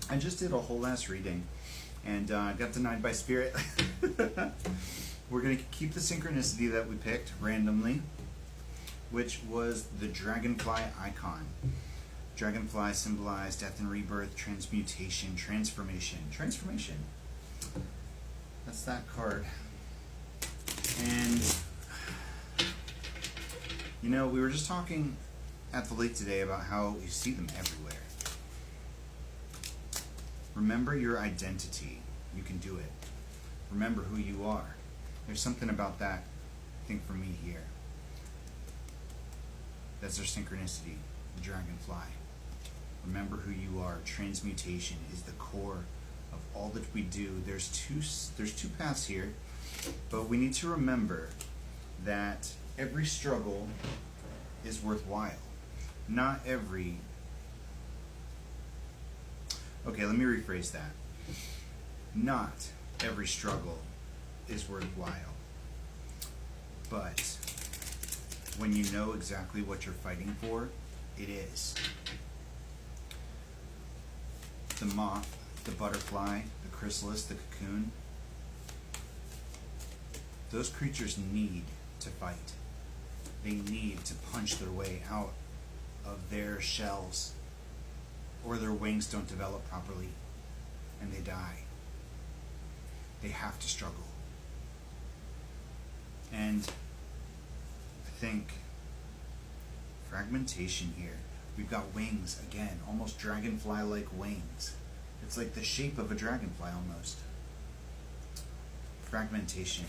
I just did a whole last reading and got denied by Spirit. We're going to keep the synchronicity that we picked randomly, which was the dragonfly icon. Dragonfly symbolized death and rebirth, transmutation, transformation. Transformation. That's that card. And, you know, we were just talking at the lake today about how you see them everywhere. Remember your identity. You can do it. Remember who you are. There's something about that, I think, for me here. That's our synchronicity, the dragonfly. Remember who you are. Transmutation is the core of all that we do. There's two paths here, but we need to remember that every struggle is worthwhile. Not every... Okay, let me rephrase that. Not every struggle is worthwhile. But when you know exactly what you're fighting for, it is. The moth, the butterfly, the chrysalis, the cocoon, those creatures need to fight. They need to punch their way out of their shells, or their wings don't develop properly and they die. They have to struggle. And I think fragmentation here. We've got wings again, almost dragonfly-like wings. It's like the shape of a dragonfly almost. Fragmentation.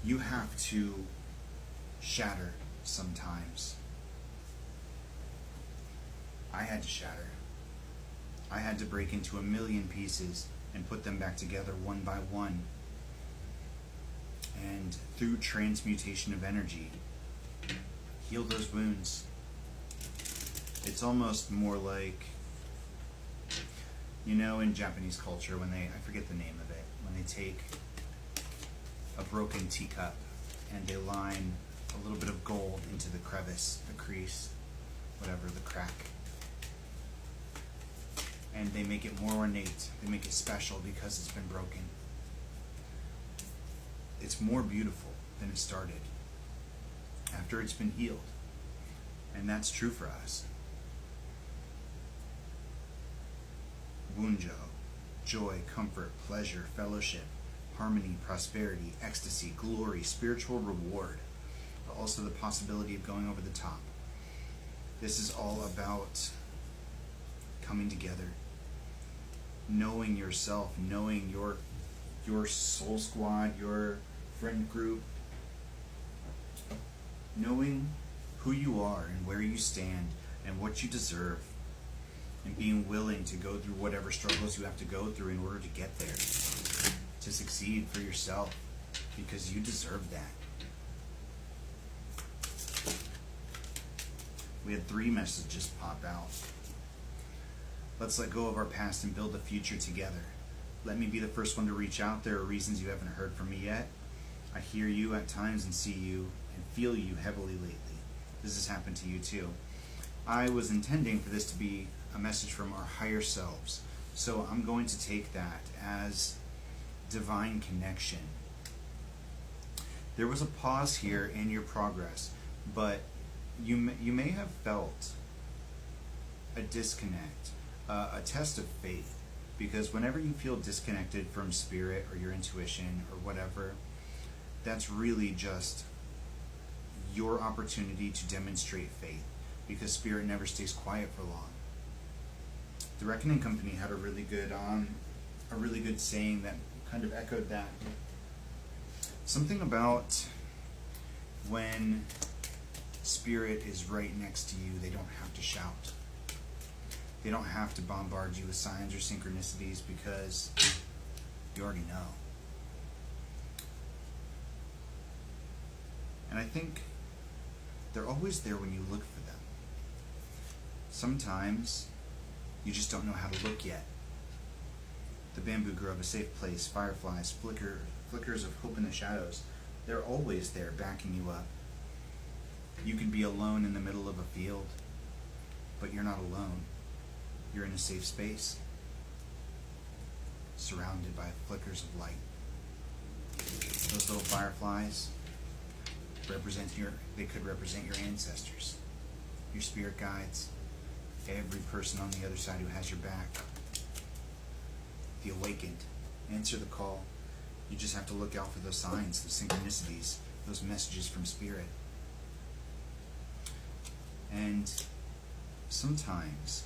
You have to shatter sometimes. I had to shatter. I had to break into 1,000,000 pieces and put them back together one by one. And through transmutation of energy, heal those wounds. It's almost more like, you know, in Japanese culture, when I forget the name of it, when they take a broken teacup and they line a little bit of gold into the crevice, the crease, whatever, the crack. And they make it more ornate, they make it special because it's been broken. It's more beautiful than it started after it's been healed. And that's true for us. Wunjo, joy, comfort, pleasure, fellowship, harmony, prosperity, ecstasy, glory, spiritual reward, but also the possibility of going over the top. This is all about coming together, knowing yourself, knowing your soul squad, your friend group, knowing who you are and where you stand and what you deserve, and being willing to go through whatever struggles you have to go through in order to get there, to succeed for yourself, because you deserve that. We had 3 messages pop out. Let's let go of our past and build a future together. Let me be the first one to reach out. There are reasons you haven't heard from me yet. I hear you at times and see you and feel you heavily lately. This has happened to you too. I was intending for this to be a message from our higher selves. So I'm going to take that as divine connection. There was a pause here in your progress, but you may have felt a disconnect, a test of faith, because whenever you feel disconnected from spirit or your intuition or whatever, that's really just your opportunity to demonstrate faith, because spirit never stays quiet for long. The Reckoning Company had a really good saying that kind of echoed that. Something about when spirit is right next to you, they don't have to shout. They don't have to bombard you with signs or synchronicities, because you already know. And I think they're always there when you look for them. Sometimes you just don't know how to look yet. The bamboo grove, a safe place, fireflies, flickers of hope in the shadows. They're always there backing you up. You could be alone in the middle of a field, but you're not alone. You're in a safe space. surrounded by flickers of light. Those little fireflies they could represent your ancestors, your spirit guides, every person on the other side who has your back. The awakened. Answer the call. You just have to look out for those signs, those synchronicities, those messages from spirit. And sometimes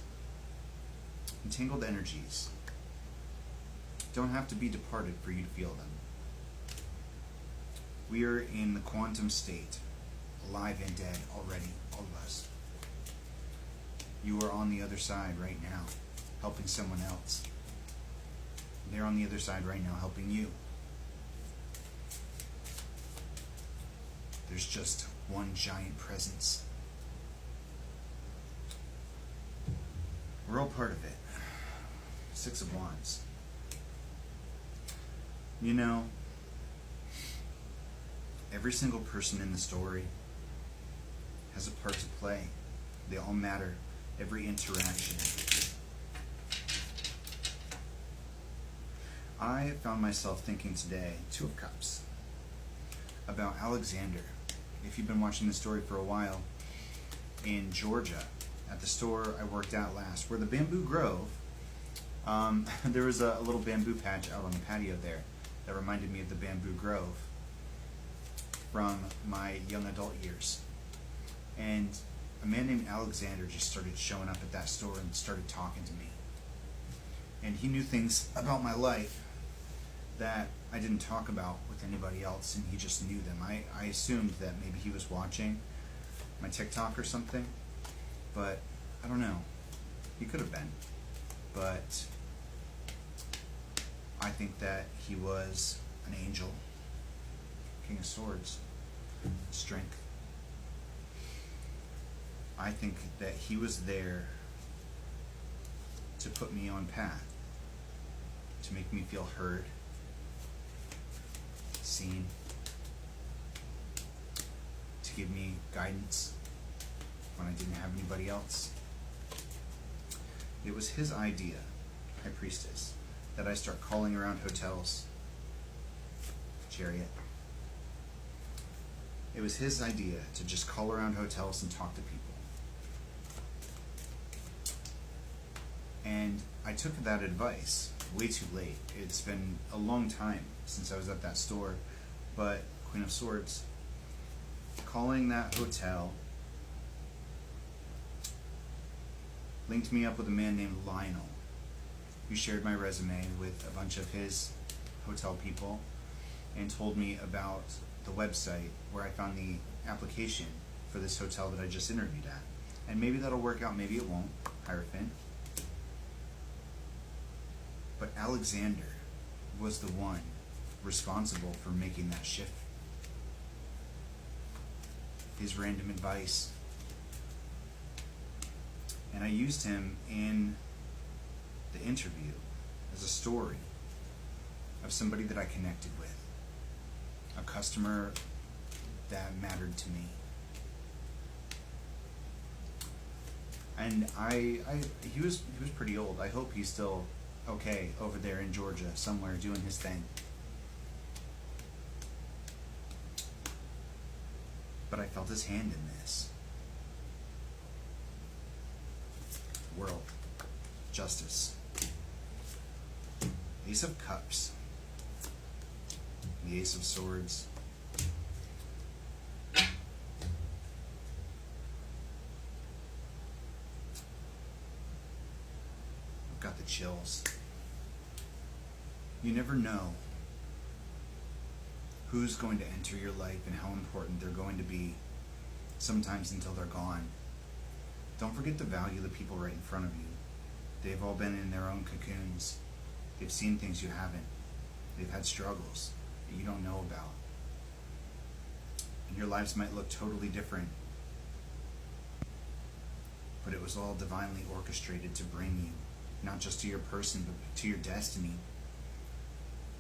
entangled energies don't have to be departed for you to feel them. We are in the quantum state, alive and dead already, all of us. You are on the other side right now, helping someone else. They're on the other side right now, helping you. There's just one giant presence. We're all part of it. Six of Wands. You know, every single person in the story has a part to play. They all matter. Every interaction. I found myself thinking today, Two of Cups, about Alexander. If you've been watching the story for a while, in Georgia, at the store I worked at last, where the Bamboo Grove, there was a little bamboo patch out on the patio there that reminded me of the Bamboo Grove from my young adult years. And a man named Alexander just started showing up at that store and started talking to me. And he knew things about my life that I didn't talk about with anybody else, and he just knew them. I assumed that maybe he was watching my TikTok or something, but I don't know. He could have been. But I think that he was an angel, King of Swords, strength. I think that he was there to put me on path, to make me feel heard, seen, to give me guidance when I didn't have anybody else. It was his idea, High Priestess, that I start calling around hotels, Chariot. It was his idea to just call around hotels and talk to people. And I took that advice way too late. It's been a long time since I was at that store, but Queen of Swords, calling that hotel linked me up with a man named Lionel, who shared my resume with a bunch of his hotel people and told me about the website where I found the application for this hotel that I just interviewed at. And maybe that'll work out, maybe it won't, Hierophant. But Alexander was the one responsible for making that shift. His random advice. And I used him in the interview as a story of somebody that I connected with. A customer that mattered to me. And he was pretty old. I hope he's still okay over there in Georgia somewhere doing his thing. But I felt his hand in this. World. Justice. Ace of Cups. The Ace of Swords. I've got the chills. You never know who's going to enter your life and how important they're going to be, sometimes until they're gone. Don't forget to value the people right in front of you. They've all been in their own cocoons. They've seen things you haven't. They've had struggles that you don't know about. And your lives might look totally different, but it was all divinely orchestrated to bring you, not just to your person, but to your destiny,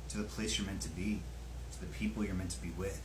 to the place you're meant to be, to the people you're meant to be with.